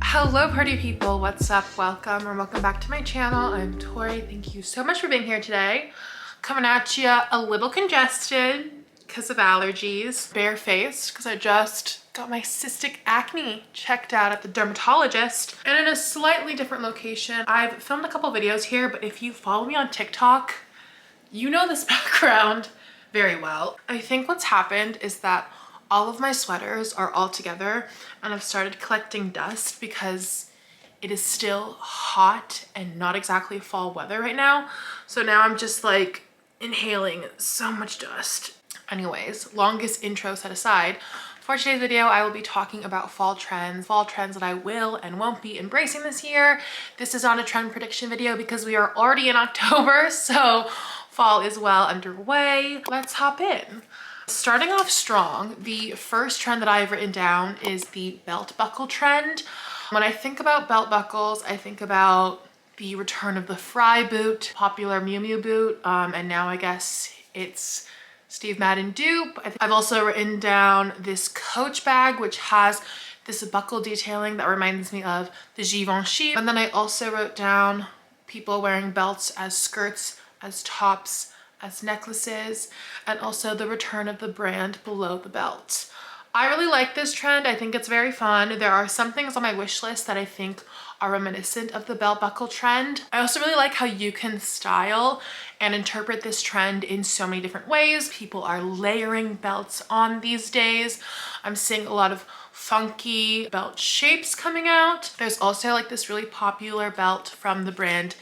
Hello party people, what's up? Welcome or welcome back to my channel. I'm Tori. Thank you so much for being here today. Coming at you a little congested because of allergies, barefaced because I just got my cystic acne checked out at the dermatologist, and in a slightly different location. I've filmed a couple videos here, but if you follow me on TikTok, you know this background very well. I think what's happened is that all of my sweaters are all together and I've started collecting dust because it is still hot and not exactly fall weather right now. So now I'm just like inhaling so much dust. Anyways, longest intro set aside, for today's video, I will be talking about fall trends that I will and won't be embracing this year. This is not a trend prediction video because we are already in October, so fall is well underway. Let's hop in. Starting off strong, the first trend that I've written down is the belt buckle trend. When I think about belt buckles, I think about the return of the Fry boot, popular Miu Miu boot, and now I guess it's Steve Madden dupe. I've also written down this Coach bag, which has this buckle detailing that reminds me of the Givenchy. And then I also wrote down people wearing belts as skirts, as tops, as necklaces, and also the return of the brand below the belt. I really like this trend. I think it's very fun. There are some things on my wish list that I think are reminiscent of the belt buckle trend. I also really like how you can style and interpret this trend in so many different ways. People are layering belts on these days. I'm seeing a lot of funky belt shapes coming out. There's also like this really popular belt from the brand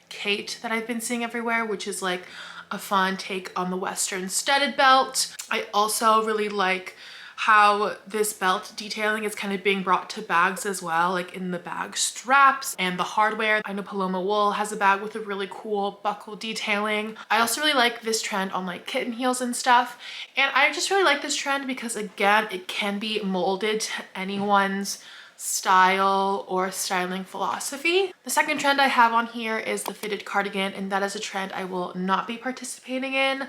Kate that I've been seeing everywhere, which is like a fun take on the Western studded belt. I also really like how this belt detailing is kind of being brought to bags as well, like in the bag straps and the hardware. I know Paloma Wool has a bag with a really cool buckle detailing. I also really like this trend on like kitten heels and stuff. And I just really like this trend because again, it can be molded to anyone's style or styling philosophy. The second trend I have on here is the fitted cardigan, and that is a trend I will not be participating in.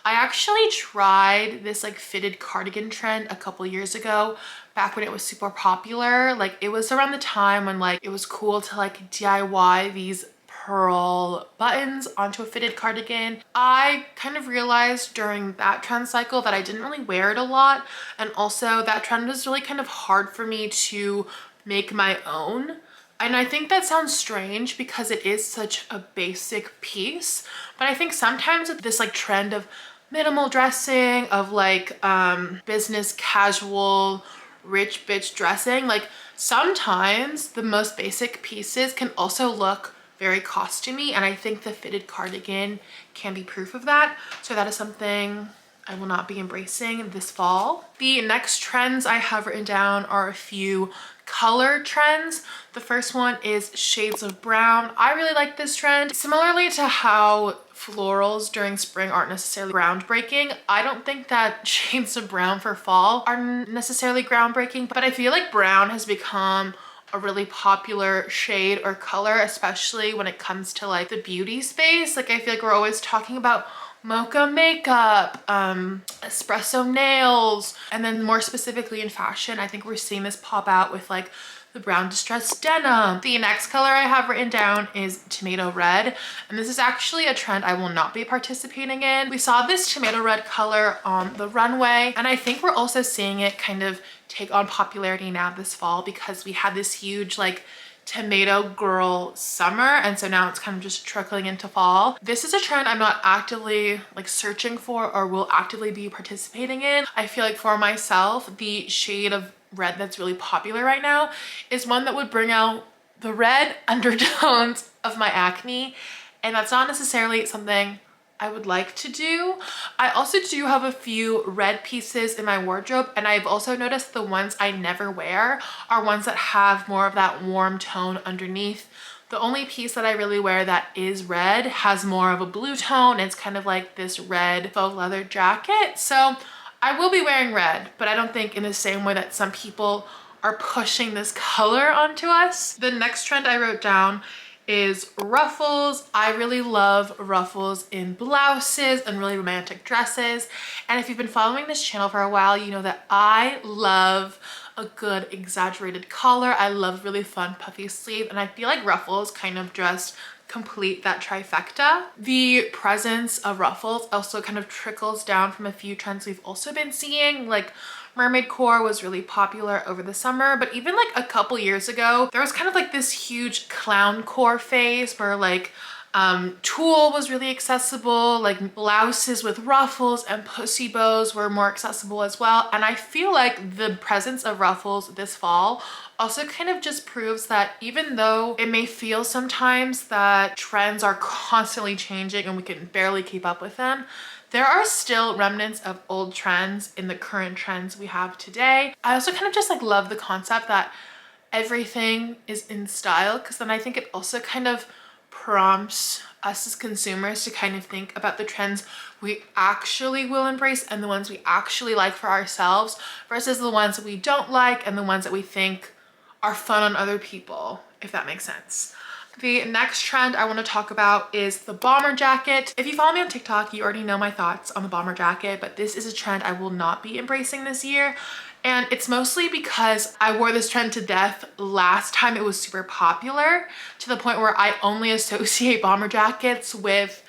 I actually tried this like fitted cardigan trend a couple years ago, back when it was super popular. Like it was around the time when like it was cool to like DIY these pearl buttons onto a fitted cardigan. I kind of realized during that trend cycle that I didn't really wear it a lot, and also that trend was really kind of hard for me to make my own. And I think that sounds strange because it is such a basic piece, but I think sometimes with this like trend of minimal dressing, of like business casual rich bitch dressing, like sometimes the most basic pieces can also look very costumey, and I think the fitted cardigan can be proof of that. So that is something I will not be embracing this fall. The next trends I have written down are a few color trends. The first one is shades of brown. I really like this trend. Similarly to how florals during spring aren't necessarily groundbreaking, I don't think that shades of brown for fall are necessarily groundbreaking, but I feel like brown has become a really popular shade or color, especially when it comes to like the beauty space. Like I feel like we're always talking about mocha makeup, espresso nails, and then more specifically in fashion, I think we're seeing this pop out with like the brown distressed denim. The next color I have written down is tomato red, and this is actually a trend I will not be participating in. We saw this tomato red color on the runway, and I think we're also seeing it kind of take on popularity now this fall because we had this huge like tomato girl summer, and so now it's kind of just trickling into fall. This is a trend I'm not actively like searching for or will actively be participating in. I feel like for myself, the shade of red that's really popular right now is one that would bring out the red undertones of my acne, and that's not necessarily something I would like to do. I also do have a few red pieces in my wardrobe, and I've also noticed the ones I never wear are ones that have more of that warm tone underneath. The only piece that I really wear that is red has more of a blue tone. It's kind of like this red faux leather jacket. So I will be wearing red, but I don't think in the same way that some people are pushing this color onto us. The next trend I wrote down is ruffles. I really love ruffles in blouses and really romantic dresses. And if you've been following this channel for a while, you know that I love a good exaggerated collar. I love really fun puffy sleeve, and I feel like ruffles kind of just complete that trifecta. The presence of ruffles also kind of trickles down from a few trends we've also been seeing, like mermaid core was really popular over the summer, but even like a couple years ago, there was kind of like this huge clown core phase where like tulle was really accessible, like blouses with ruffles and pussy bows were more accessible as well. And I feel like the presence of ruffles this fall also kind of just proves that even though it may feel sometimes that trends are constantly changing and we can barely keep up with them, there are still remnants of old trends in the current trends we have today. I also kind of just like love the concept that everything is in style, because then I think it also kind of prompts us as consumers to kind of think about the trends we actually will embrace and the ones we actually like for ourselves versus the ones that we don't like and the ones that we think are fun on other people, if that makes sense. The next trend I want to talk about is the bomber jacket. If you follow me on TikTok, you already know my thoughts on the bomber jacket, but this is a trend I will not be embracing this year. And it's mostly because I wore this trend to death last time it was super popular, to the point where I only associate bomber jackets with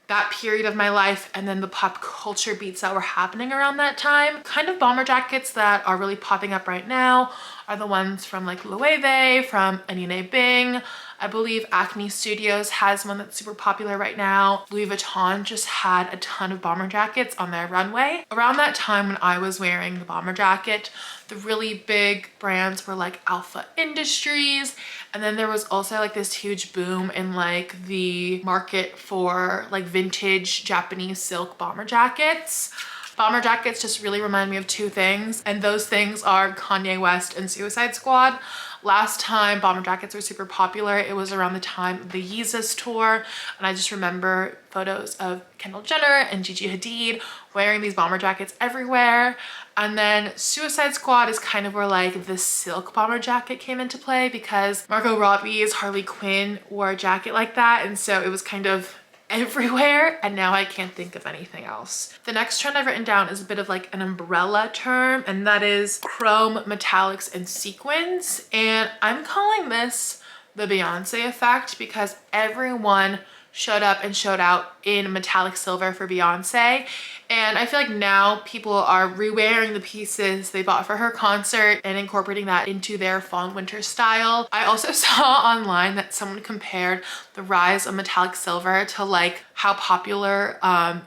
that period of my life and then the pop culture beats that were happening around that time. Kind of bomber jackets that are really popping up right now are the ones from like Loewe, from Anine Bing. I believe Acne Studios has one that's super popular right now. Louis Vuitton just had a ton of bomber jackets on their runway. Around that time when I was wearing the bomber jacket, the really big brands were like Alpha Industries, and then there was also like this huge boom in like the market for like vintage Japanese silk bomber jackets. Bomber jackets just really remind me of two things, and those things are Kanye West and Suicide Squad. Last time bomber jackets were super popular, it was around the time of the Yeezus tour, and I just remember photos of Kendall Jenner and Gigi Hadid wearing these bomber jackets everywhere. And then Suicide Squad is kind of where like the silk bomber jacket came into play, because Margot Robbie's Harley Quinn wore a jacket like that, and so it was kind of everywhere, and now I can't think of anything else. The next trend I've written down is a bit of like an umbrella term, and that is chrome, metallics, and sequins. And I'm calling this the Beyoncé effect, because everyone showed up and showed out in metallic silver for Beyoncé. And I feel like now people are re-wearing the pieces they bought for her concert and incorporating that into their fall and winter style. I also saw online that someone compared the rise of metallic silver to like how popular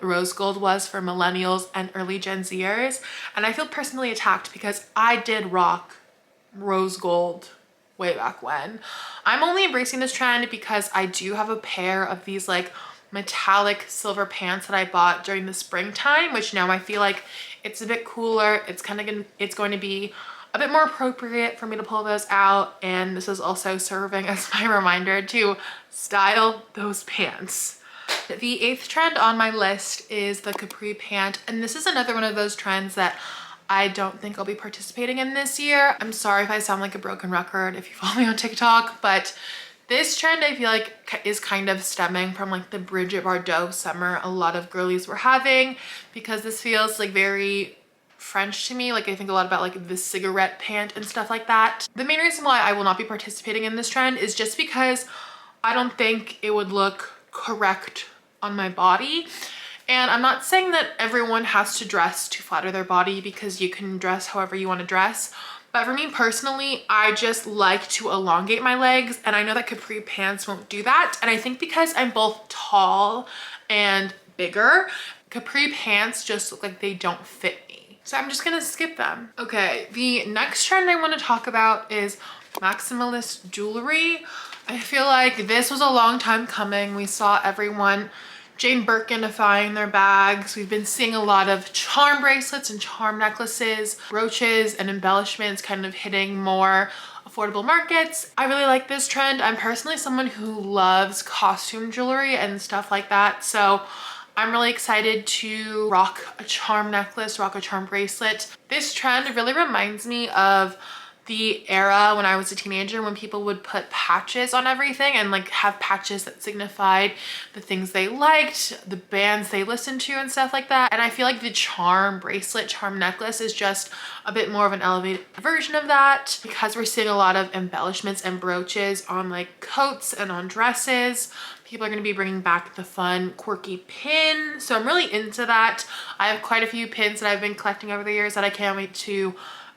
rose gold was for millennials and early Gen Zers. And I feel personally attacked because I did rock rose gold way back when. I'm only embracing this trend because I do have a pair of these like metallic silver pants that I bought during the springtime, which now I feel like it's a bit cooler. It's going to be a bit more appropriate for me to pull those out, and this is also serving as my reminder to style those pants. The 8th trend on my list is the capri pant, and this is another one of those trends that I don't think I'll be participating in this year. I'm sorry if I sound like a broken record if you follow me on TikTok, but this trend I feel like is kind of stemming from like the Bridget Bardot summer a lot of girlies were having, because this feels like very French to me. Like I think a lot about like the cigarette pant and stuff like that. The main reason why I will not be participating in this trend is just because I don't think it would look correct on my body. And I'm not saying that everyone has to dress to flatter their body, because you can dress however you want to dress. But for me personally, I just like to elongate my legs, and I know that capri pants won't do that. And I think because I'm both tall and bigger, capri pants just look like they don't fit me. So I'm just gonna skip them. Okay, the next trend I want to talk about is maximalist jewelry. I feel like this was a long time coming. We saw everyone Jane Birkinifying their bags. We've been seeing a lot of charm bracelets and charm necklaces, brooches, and embellishments kind of hitting more affordable markets. I really like this trend. I'm personally someone who loves costume jewelry and stuff like that, so I'm really excited to rock a charm necklace, rock a charm bracelet. This trend really reminds me of the era when I was a teenager when people would put patches on everything and like have patches that signified the things they liked, the bands they listened to and stuff like that. And I feel like the charm bracelet, charm necklace is just a bit more of an elevated version of that, because we're seeing a lot of embellishments and brooches on like coats and on dresses. People are going to be bringing back the fun quirky pin, so I'm really into that. I have quite a few pins that I've been collecting over the years that I can't wait to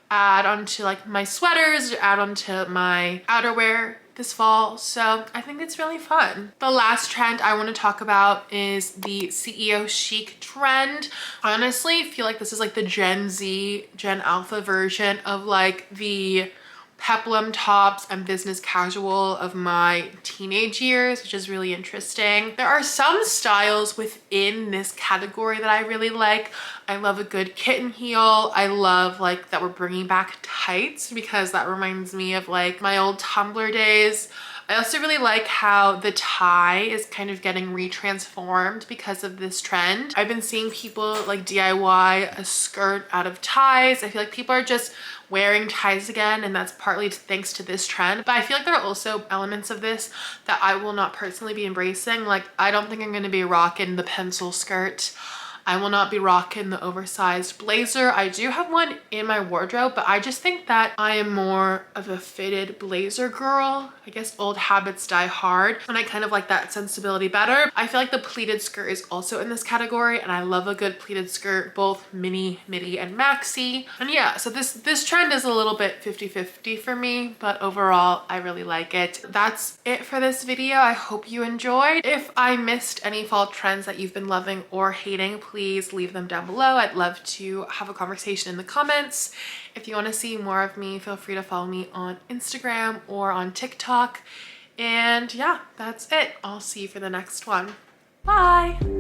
add onto like my sweaters, or add onto my outerwear this fall. So I think it's really fun. The last trend I want to talk about is the CEO chic trend. I honestly feel like this is like the Gen Z, Gen Alpha version of like the peplum tops and business casual of my teenage years, which is really interesting. There are some styles within this category that I really like. I love a good kitten heel. I love like that we're bringing back tights, because that reminds me of like my old Tumblr days. I also really like how the tie is kind of getting retransformed because of this trend. I've been seeing people like DIY a skirt out of ties. I feel like people are just wearing ties again, and that's partly thanks to this trend. But I feel like there are also elements of this that I will not personally be embracing. Like, I don't think I'm going to be rocking the pencil skirt. I will not be rocking the oversized blazer. I do have one in my wardrobe, but I just think that I am more of a fitted blazer girl. I guess old habits die hard, and I kind of like that sensibility better. I feel like the pleated skirt is also in this category, and I love a good pleated skirt, both mini, midi, and maxi. And yeah, so this trend is a little bit 50-50 for me, but overall, I really like it. That's it for this video. I hope you enjoyed. If I missed any fall trends that you've been loving or hating, please leave them down below. I'd love to have a conversation in the comments. If you want to see more of me, feel free to follow me on Instagram or on TikTok. And yeah, that's it. I'll see you for the next one. Bye.